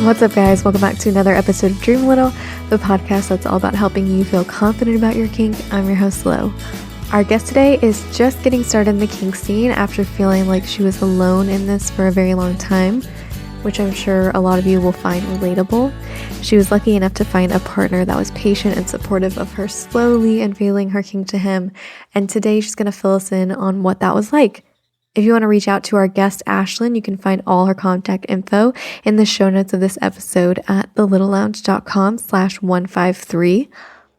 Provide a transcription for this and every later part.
What's up, guys? Welcome back to another episode of Dream a Little, the podcast that's all about helping you feel confident about your kink. I'm your host, Lo. Our guest today is just getting started in the kink scene after feeling like she was alone in this for a very long time, which I'm sure a lot of you will find relatable. She was lucky enough to find a partner that was patient and supportive of her slowly unveiling her kink to him, and today she's going to fill us in on what that was like. If you want to reach out to our guest, Ashlyn, you can find all her contact info in the show notes of this episode at thelittlelounge.com/153.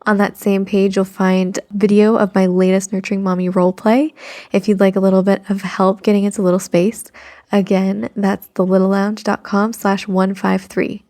On that same page, you'll find video of my latest Nurturing Mommy roleplay if you'd like a little bit of help getting into little space. Again, that's thelittlelounge.com/153.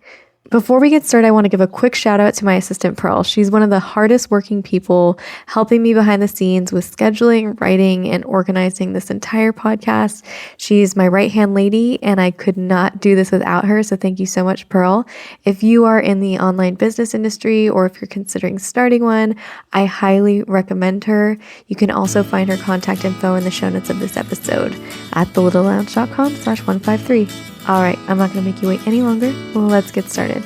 Before we get started, I want to give a quick shout out to my assistant, Pearl. She's one of the hardest working people helping me behind the scenes with scheduling, writing, and organizing this entire podcast. She's my right-hand lady, and I could not do this without her, so thank you so much, Pearl. If you are in the online business industry or if you're considering starting one, I highly recommend her. You can also find her contact info in the show notes of this episode at thelittlelounge.com/153. All right, I'm not going to make you wait any longer. Let's get started.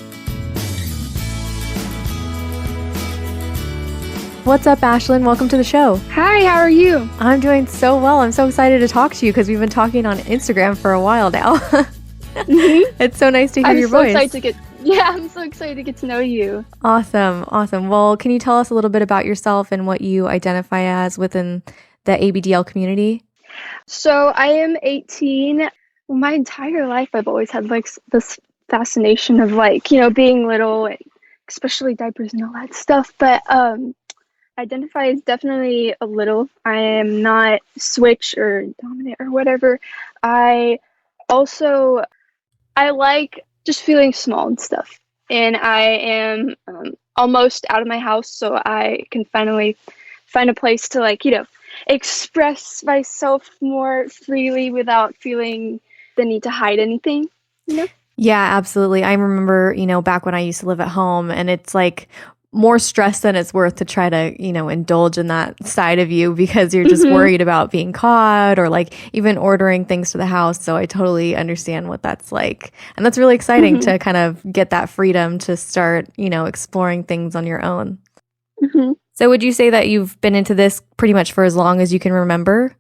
What's up, Ashlyn? Welcome to the show. Hi, how are you? I'm doing so well. I'm so excited to talk to you because we've been talking on Instagram for a while now. It's so nice to hear your voice. I'm so excited to get to know you. Awesome. Well, can you tell us a little bit about yourself and what you identify as within the ABDL community? So I am 18. Well, my entire life, I've always had like this fascination of being little, especially diapers and all that stuff. But identify as definitely a little. I am not switch or dominant or whatever. I like just feeling small and stuff. And I am almost out of my house, so I can finally find a place to express myself more freely without feeling the need to hide anything, Yeah, absolutely. I remember, back when I used to live at home, and it's like more stress than it's worth to try to, indulge in that side of you because you're just worried about being caught or even ordering things to the house. So I totally understand what that's like. And that's really exciting to kind of get that freedom to start, exploring things on your own. So would you say that you've been into this pretty much for as long as you can remember?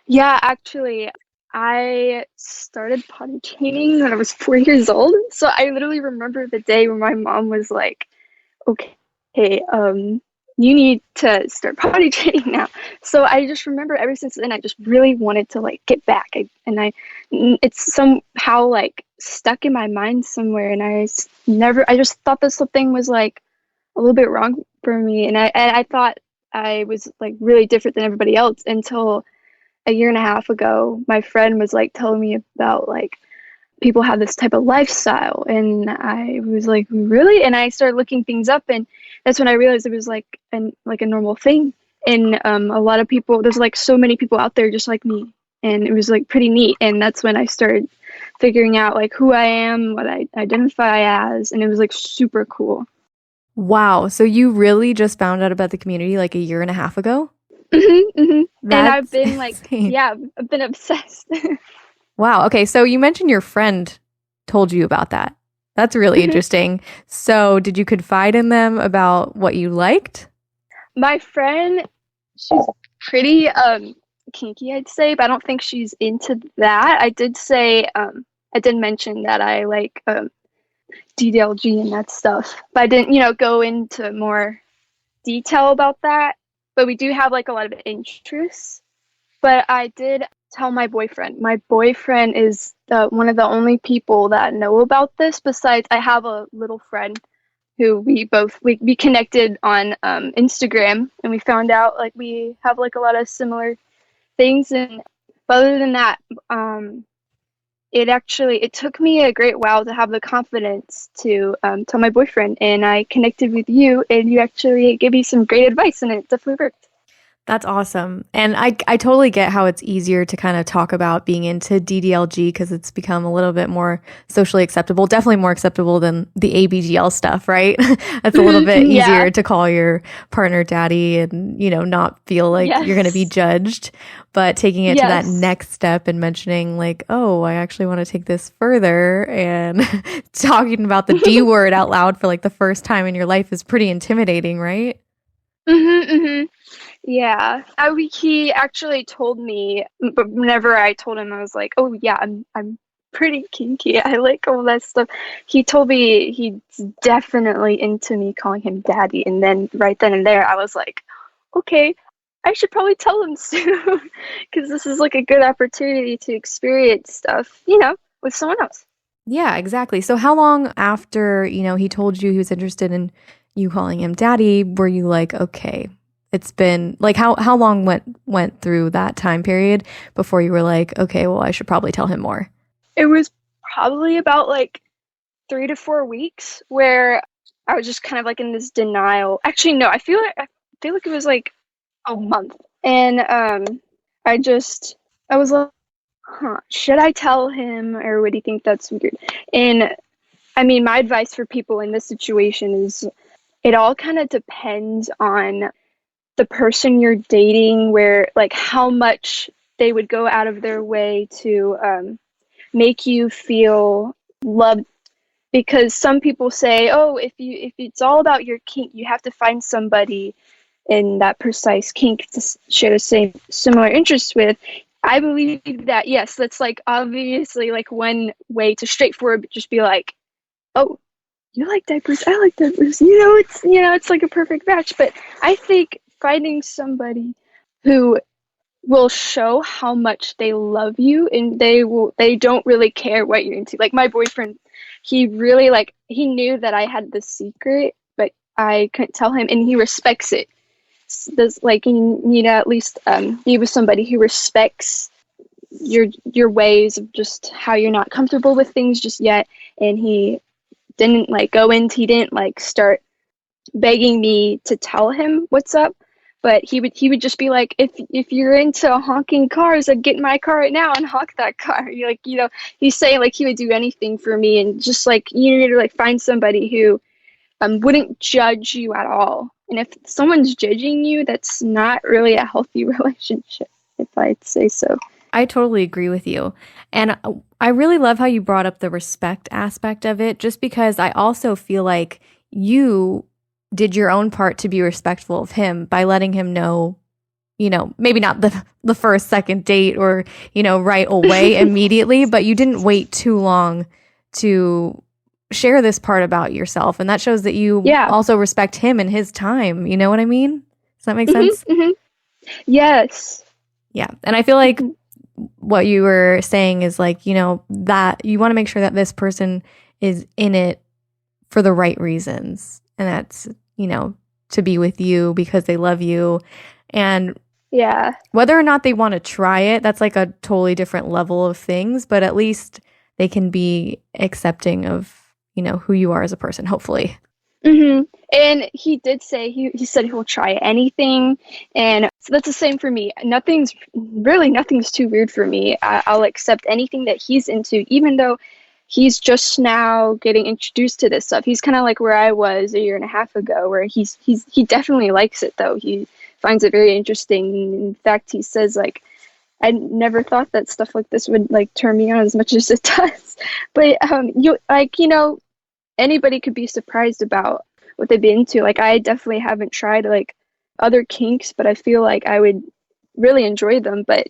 Yeah, actually, I started potty training when I was 4 years old. So I literally remember the day when my mom was like, okay, you need to start potty training now. So I just remember ever since then, I just really wanted to get back. It's somehow stuck in my mind somewhere. And I just thought this whole thing was a little bit wrong for me. And I thought I was really different than everybody else until a year and a half ago, my friend was telling me about people have this type of lifestyle, and I was like, really? And I started looking things up, and that's when I realized it was a normal thing. And a lot of people, there's so many people out there just like me, and it was pretty neat. And that's when I started figuring out who I am, what I identify as, and it was super cool. Wow. So you really just found out about the community a year and a half ago? And I've been I've been obsessed. Wow. Okay. So you mentioned your friend told you about that. That's really interesting. So did you confide in them about what you liked? My friend, she's pretty kinky, I'd say, but I don't think she's into that. I did mention that I like DDLG and that stuff, but I didn't, go into more detail about that. But we do have a lot of interests. But I did tell my boyfriend. My boyfriend is one of the only people that know about this. Besides, I have a little friend who we connected on Instagram, and we found out we have a lot of similar things. And but other than that, it took me a great while to have the confidence to tell my boyfriend, and I connected with you, and you actually gave me some great advice, and it definitely worked. That's awesome. And I totally get how it's easier to kind of talk about being into DDLG because it's become a little bit more socially acceptable, definitely more acceptable than the ABGL stuff, right? It's a little bit Yeah. easier to call your partner daddy and, not feel like you're going to be Yes. judged. But taking it to that Yes. next step and mentioning like, oh, I actually want to take this further and talking about the D word out loud for like the first time in your life is pretty intimidating, right? Mm-hmm. Yeah, he actually told me, but whenever I told him, I was like, "Oh yeah, I'm pretty kinky. I like all that stuff." He told me he's definitely into me calling him daddy, and then right then and there, I was like, "Okay, I should probably tell him soon, because this is like a good opportunity to experience stuff, with someone else." Yeah, exactly. So how long after, he told you he was interested in you calling him daddy, were you like, okay, it's been like how long went through that time period before you were like, okay, well, I should probably tell him more. It was probably about like 3 to 4 weeks where I was just kind of like in this denial. Actually, no, I feel like it was like a month. And I was like, huh, should I tell him or would he think that's weird? And I mean, my advice for people in this situation is it all kind of depends on the person you're dating, where like how much they would go out of their way to make you feel loved, because some people say, oh, if it's all about your kink, you have to find somebody in that precise kink to share the same similar interests with. I believe that yes, that's like obviously like one way to straightforward just be like, oh, you like diapers, I like diapers, it's like a perfect match. But I think finding somebody who will show how much they love you, and they don't really care what you're into. Like my boyfriend, he really like he knew that I had the secret, but I couldn't tell him, and he respects it. There's like at least be with somebody who respects your ways of just how you're not comfortable with things just yet. And he didn't like start begging me to tell him what's up, but he would just be like, if you're into honking cars, I'd get in my car right now and honk that car. He's saying like he would do anything for me, and just like you need to like find somebody who wouldn't judge you at all. And if someone's judging you, that's not really a healthy relationship, if I'd say so. I totally agree with you. And I really love how you brought up the respect aspect of it, just because I also feel like you did your own part to be respectful of him by letting him know, maybe not the first, second date or, right away immediately, but you didn't wait too long to share this part about yourself. And that shows that you Yeah. also respect him and his time. You know what I mean? Does that make sense? Mm-hmm. Yes. Yeah. And I feel like what you were saying is like, that you want to make sure that this person is in it for the right reasons. And that's, to be with you because they love you. And Yeah. whether or not they want to try it, that's like a totally different level of things, but at least they can be accepting of, who you are as a person, hopefully. Mm-hmm. And he did say he said he'll try anything, and so that's the same for me. Nothing's too weird for me. I'll accept anything that he's into, even though he's just now getting introduced to this stuff. He's kind of like where I was a year and a half ago, where he definitely likes it though. He finds it very interesting. In fact, he says like, I never thought that stuff like this would like turn me on as much as it does. But anybody could be surprised about what they've been into. Like I definitely haven't tried like other kinks, but I feel like I would really enjoy them. But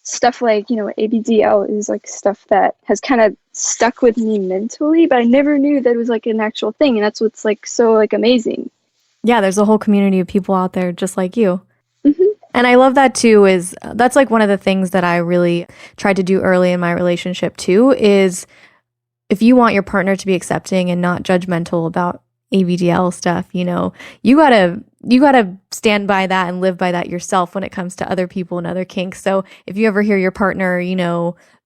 stuff like ABDL is like stuff that has kind of stuck with me mentally, but I never knew that it was like an actual thing, and that's what's like so like amazing. Yeah, there's a whole community of people out there just like you. Mm-hmm. And I love that too, that's like one of the things that I really tried to do early in my relationship too, is if you want your partner to be accepting and not judgmental about ABDL stuff, you gotta you got to stand by that and live by that yourself when it comes to other people and other kinks. So if you ever hear your partner,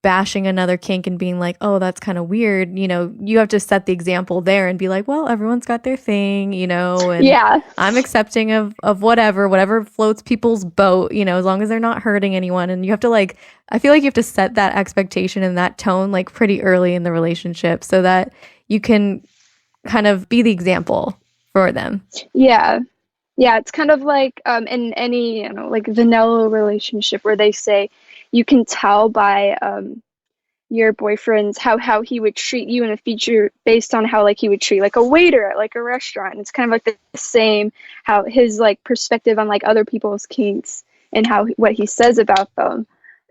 bashing another kink and being like, oh, that's kind of weird, you have to set the example there and be like, well, everyone's got their thing, and Yeah. I'm accepting of whatever floats people's boat, as long as they're not hurting anyone. And you have to I feel like you have to set that expectation and that tone like pretty early in the relationship so that you can kind of be the example for them. Yeah. Yeah, it's kind of like in any, like vanilla relationship where they say you can tell by your boyfriend's how he would treat you in the future based on how like he would treat like a waiter at like a restaurant. It's kind of like the same, how his like perspective on like other people's kinks and how what he says about them.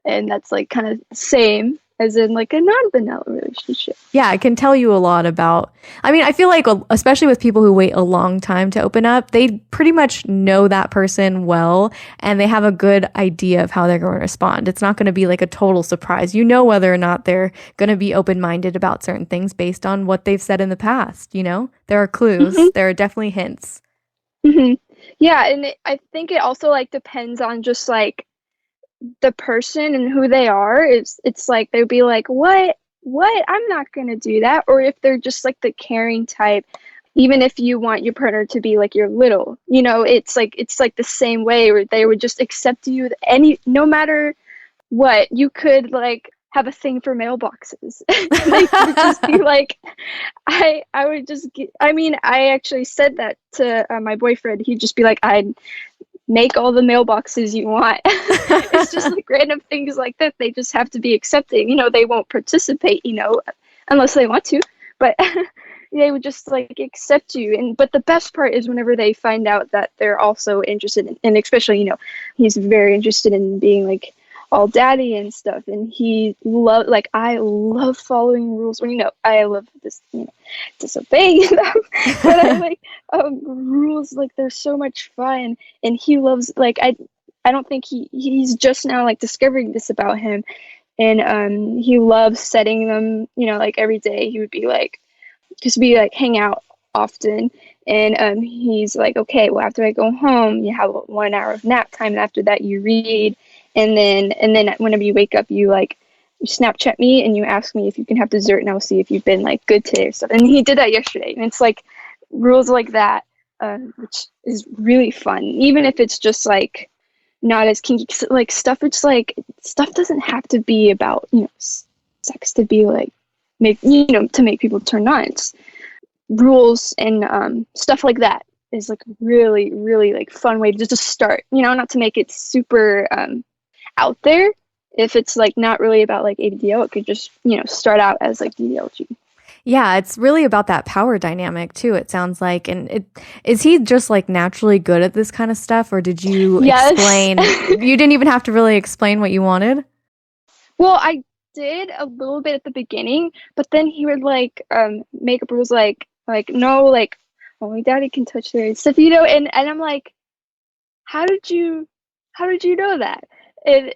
And that's like kind of the same as in like a non-vanilla relationship. Yeah, it can tell you a lot about. I mean, I feel like, especially with people who wait a long time to open up, they pretty much know that person well and they have a good idea of how they're going to respond. It's not going to be like a total surprise. You know whether or not they're going to be open minded about certain things based on what they've said in the past. There are clues, there are definitely hints. Yeah, and I think it also like depends on just like the person and who they are. It's like they'll be like, what, I'm not gonna do that. Or if they're just like the caring type, even if you want your partner to be like your little, it's like the same way where they would just accept you no matter what. You could like have a thing for mailboxes. They would just be like, I would just I mean, I actually said that to my boyfriend. He'd just be like, I'd make all the mailboxes you want. It's just like random things like that. They just have to be accepting. They won't participate, unless they want to, but they would just like accept you. But the best part is whenever they find out that they're also interested in, and especially, he's very interested in being like all daddy and stuff. And I love following rules when, I love this, disobeying them, but I like rules. Like they're so much fun, and he loves like I don't think he's just now like discovering this about him, and he loves setting them. Like every day he would be like just be like hang out often, and he's like, okay, well after I go home you have 1 hour of nap time, and after that you read, and then whenever you wake up you Snapchat me and you ask me if you can have dessert, and I'll see if you've been like good today or stuff. And he did that yesterday, and it's like rules like that, which is really fun, even if it's just like not as kinky. Like stuff, it's like stuff doesn't have to be about sex to be like to make people turn on. It's rules and stuff like that is like really really like fun way to just start. Not to make it super out there. If it's like not really about like ABDL, it could just start out as like DDLG. Yeah, it's really about that power dynamic too, it sounds like. And is he just like naturally good at this kind of stuff, or did you explain? You didn't even have to really explain what you wanted? Well, I did a little bit at the beginning, but then he would like make up rules like no, like only daddy can touch their stuff, and I'm like, how did you know that? And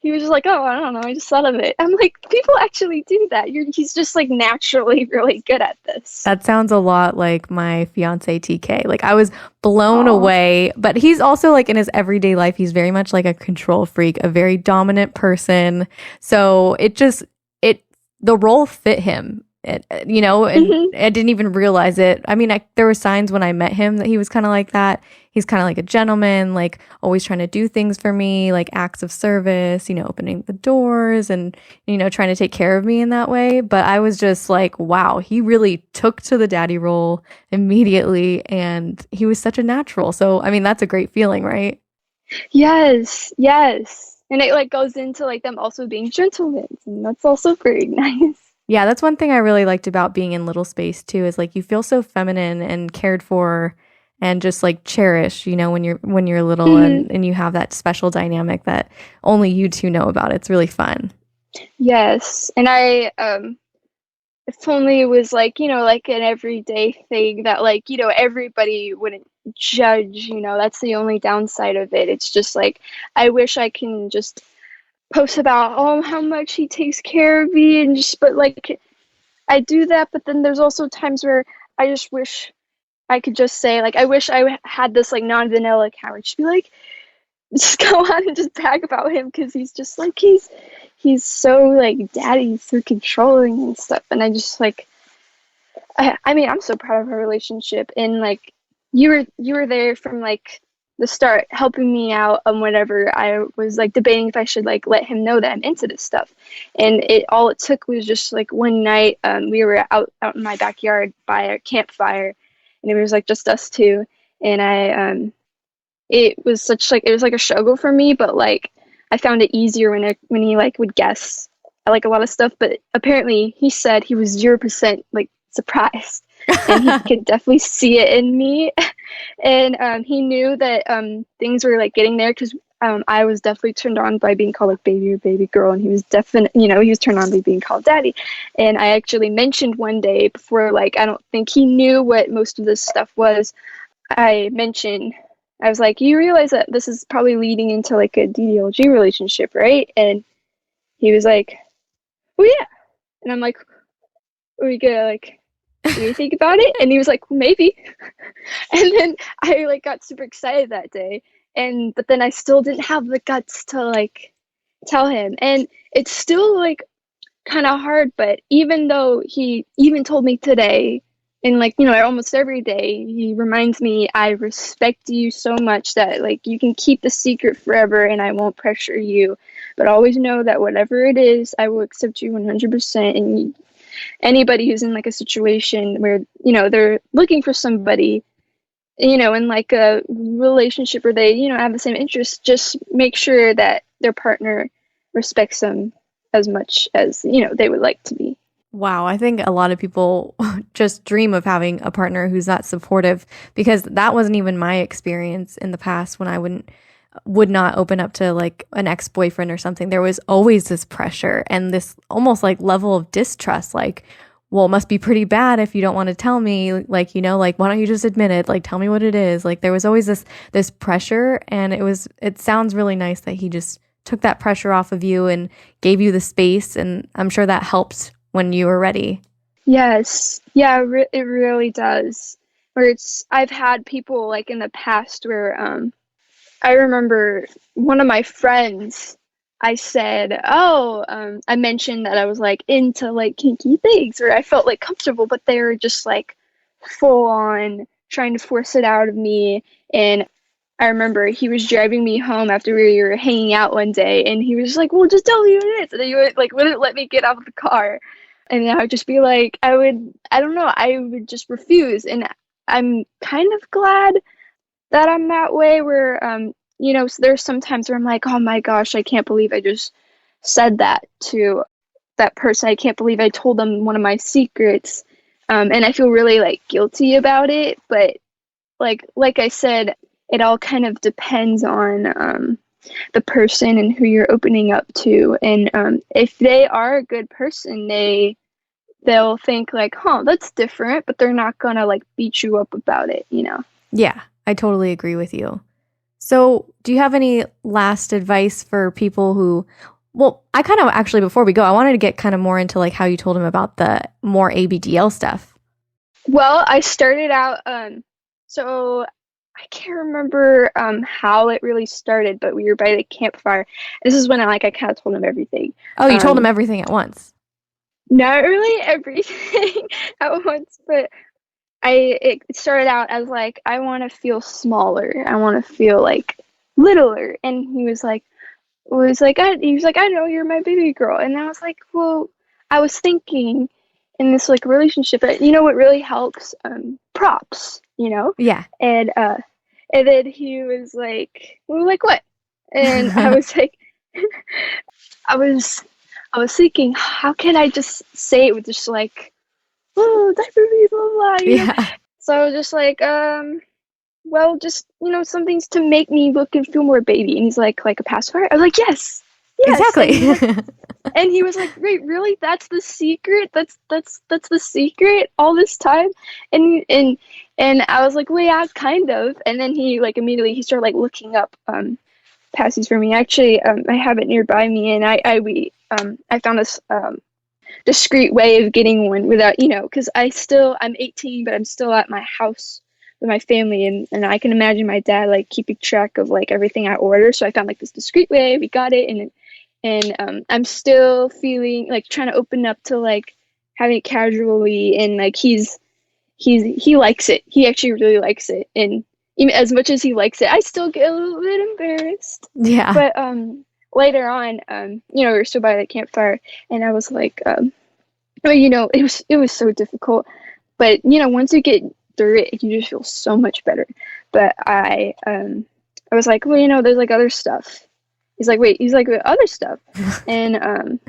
he was just like, oh, I don't know, I just thought of it. I'm like, people actually do that. He's just like naturally really good at this. That sounds a lot like my fiance TK. Like I was blown away, but he's also like in his everyday life, he's very much like a control freak, a very dominant person. So the role fit him. And I didn't even realize it. I mean, there were signs when I met him that he was kind of like that. He's kind of like a gentleman, like always trying to do things for me, like acts of service, opening the doors and, trying to take care of me in that way. But I was just like, wow, he really took to the daddy role immediately, and he was such a natural. So, I mean, that's a great feeling, right? Yes. And it like goes into like them also being gentlemen, and that's also very nice. Yeah, that's one thing I really liked about being in Little Space too, is like you feel so feminine and cared for and just like cherished, when you're little, and you have that special dynamic that only you two know about. It's really fun. Yes. And I if only it was like, like an everyday thing that like, everybody wouldn't judge, that's the only downside of it. It's just like I wish I can just post about how much he takes care of me, and but like I do that, but then there's also times where I just wish I could just say, like, I wish I had this, like, non-vanilla account where just be like, just go on and just brag about him, because he's just, like, he's so, like, daddy, so controlling and stuff. And I just, like, I mean, I'm so proud of our relationship. And, like, you were there from, like, the start, helping me out on whatever I was, like, debating if I should, like, let him know that I'm into this stuff. And it took was just, like, one night, we were out in my backyard by a campfire, and it was, like, just us two. And it was such, like, it was like a struggle for me, but, like, I found it easier when he, like, would guess, like, a lot of stuff. But apparently he said he was 0%, like, surprised, and he could definitely see it in me. And he knew that things were, like, getting there, because I was definitely turned on by being called, like, baby or baby girl, and he was definitely, he was turned on by being called daddy. And I actually mentioned one day before, like, I don't think he knew what most of this stuff was. I was like, you realize that this is probably leading into, like, a DDLG relationship, right? And he was like, oh yeah. And I'm like, are we gonna, like, do you think about it? And he was like, well, maybe. And then I, like, got super excited that day, but then I still didn't have the guts to, like, tell him. And it's still, like, kind of hard, but even though he even told me today, and, like, almost every day he reminds me, I respect you so much that, like, you can keep the secret forever and I won't pressure you, but always know that whatever it is, I will accept you 100%. And anybody who's in, like, a situation where, they're looking for somebody, in, like, a relationship where they, have the same interests, just make sure that their partner respects them as much as, they would like to be. Wow, I think a lot of people just dream of having a partner who's that supportive, because that wasn't even my experience in the past when I would not open up to, like, an ex-boyfriend or something. There was always this pressure and this almost, like, level of distrust, like, well, it must be pretty bad if you don't want to tell me, like, like, why don't you just admit it? Like, tell me what it is. Like, there was always this pressure, and it sounds really nice that he just took that pressure off of you and gave you the space, and I'm sure that helped when you were ready. Yes. Yeah, it really does. I've had people, like, in the past where I remember one of my friends, I said, I mentioned that I was, like, into, like, kinky things, or I felt, like, comfortable, but they were just, like, full on trying to force it out of me. And I remember he was driving me home after we were hanging out one day, and he was just like, well, just tell me what it is. And he wouldn't let me get out of the car. And I would just be like, I don't know, I would just refuse. And I'm kind of glad that I'm that way, where, so there's some times where I'm like, oh my gosh, I can't believe I just said that to that person. I can't believe I told them one of my secrets. And I feel really, like, guilty about it. But like I said, it all kind of depends on the person and who you're opening up to. And if they are a good person, they'll think, like, huh, that's different, but they're not gonna, like, beat you up about it, Yeah, I totally agree with you. So do you have any last advice for people who, well, I kind of actually, before we go, I wanted to get kind of more into, like, how you told him about the more ABDL stuff. Well, I started out, so I can't remember how it really started, but we were by the campfire. This is when I kind of told him everything. Oh, you told him everything at once? Not really everything at once, but it started out as, like, I want to feel smaller. I want to feel, like, littler. And he was like, I know you're my baby girl. And I was like, well, I was thinking in this, like, relationship, but what really helps? Props, Yeah. And then he was like, well, like what? And I was like, I was thinking, how can I just say it with just, like, oh, diaper baby, blah, blah, Yeah. So I was just like, well, just, something's to make me look and feel more baby. And he's like a pacifier? I was like, yes. Exactly. And he was like, wait, really? That's the secret? That's the secret all this time? And I was like, well, yeah, kind of. And then he, like, immediately he started, like, looking up passies for me. Actually, I have it nearby me, and I found this discreet way of getting one without, because I'm 18, but I'm still at my house my family, and I can imagine my dad like keeping track of like everything I order. So I found like this discreet way. We got it, and I'm still feeling like trying to open up to like having it casually, and like he likes it. He actually really likes it, and even as much as he likes it, I still get a little bit embarrassed. Yeah. But later on, we were still by the campfire, and I was like, well, it was so difficult, but once you get through it, you just feel so much better. But I was like, well, there's like other stuff. He's like, wait, other stuff, and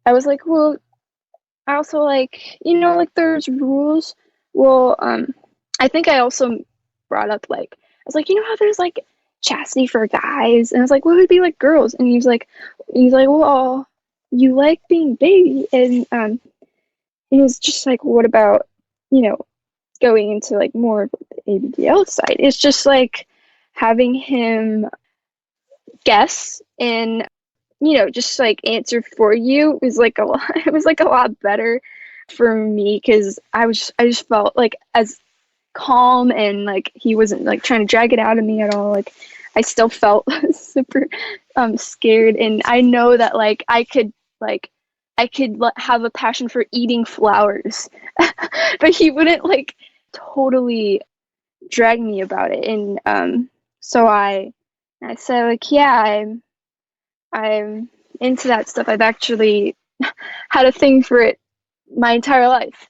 I was like, well, I also like, like there's rules. Well, I think I also brought up like, I was like, how there's like chastity for guys, and I was like, what would it be like girls? And he's like, well, you like being baby, and he was just like, what about going into like more of the ABDL side? It's just like having him guess and just like answer for you was like a lot. It was like a lot better for me because I just felt like as calm, and like he wasn't like trying to drag it out of me at all. Like I still felt super scared, and I know that like I could have a passion for eating flowers, but he wouldn't like totally drag me about it. And so I said like, yeah, I'm into that stuff. I've actually had a thing for it my entire life.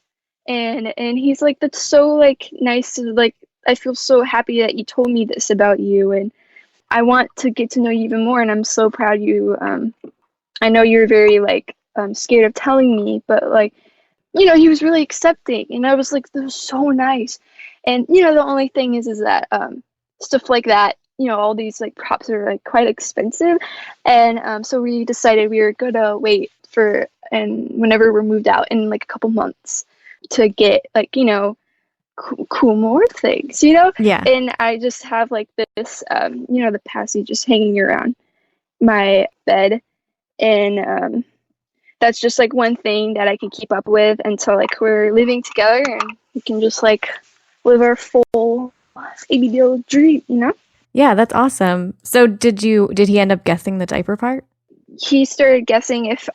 And he's like, that's so like nice to like, I feel so happy that you told me this about you, and I want to get to know you even more, and I'm so proud you. I know you're very like scared of telling me, but like he was really accepting, and I was like, that was so nice. And the only thing is that stuff like that, all these like props are like quite expensive, and so we decided we were gonna wait for, and whenever we're moved out in like a couple months, to get like cool more things, Yeah. and I just have like this the passy just hanging around my bed, and that's just like one thing that I can keep up with until like we're living together, and we can just like live our full ABDL dream, Yeah, that's awesome. So did he end up guessing the diaper part? He started guessing if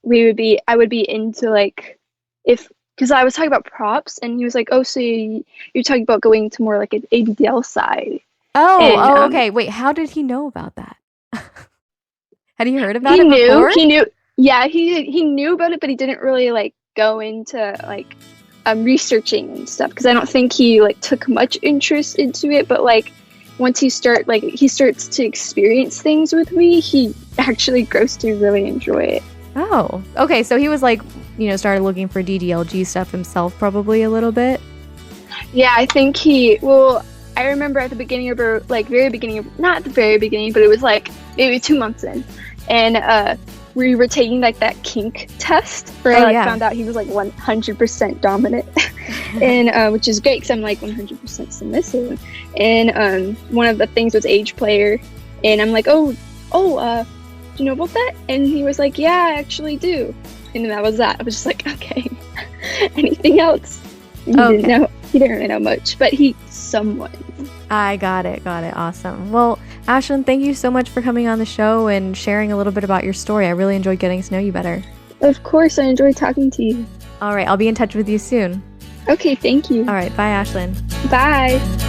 I would be into like, because I was talking about props, and he was like, oh, so you're talking about going to more like an ABDL side. And, Okay. Wait, how did he know about that? Had he heard about it before? He knew. Yeah, he knew about it, but he didn't really like go into like researching and stuff, because I don't think he like took much interest into it. But like once he starts to experience things with me, he actually grows to really enjoy it. Oh, okay. So he was like, started looking for DDLG stuff himself probably a little bit. Yeah, I think I remember at the beginning of our, like very beginning of, not the very beginning, but it was like maybe 2 months in, and we were taking like that kink test where I found out he was like 100% dominant, and which is great because I'm like 100% submissive. And one of the things was age player, and I'm like, do you know about that? And he was like, yeah, I actually do. And that was that. I was just like, okay. Anything else? He didn't know. He didn't really know much, but he somewhat. I got it. Awesome. Well, Ashlyn, thank you so much for coming on the show and sharing a little bit about your story. I really enjoyed getting to know you better. Of course, I enjoyed talking to you. All right, I'll be in touch with you soon. Okay, thank you. All right, bye, Ashlyn. Bye.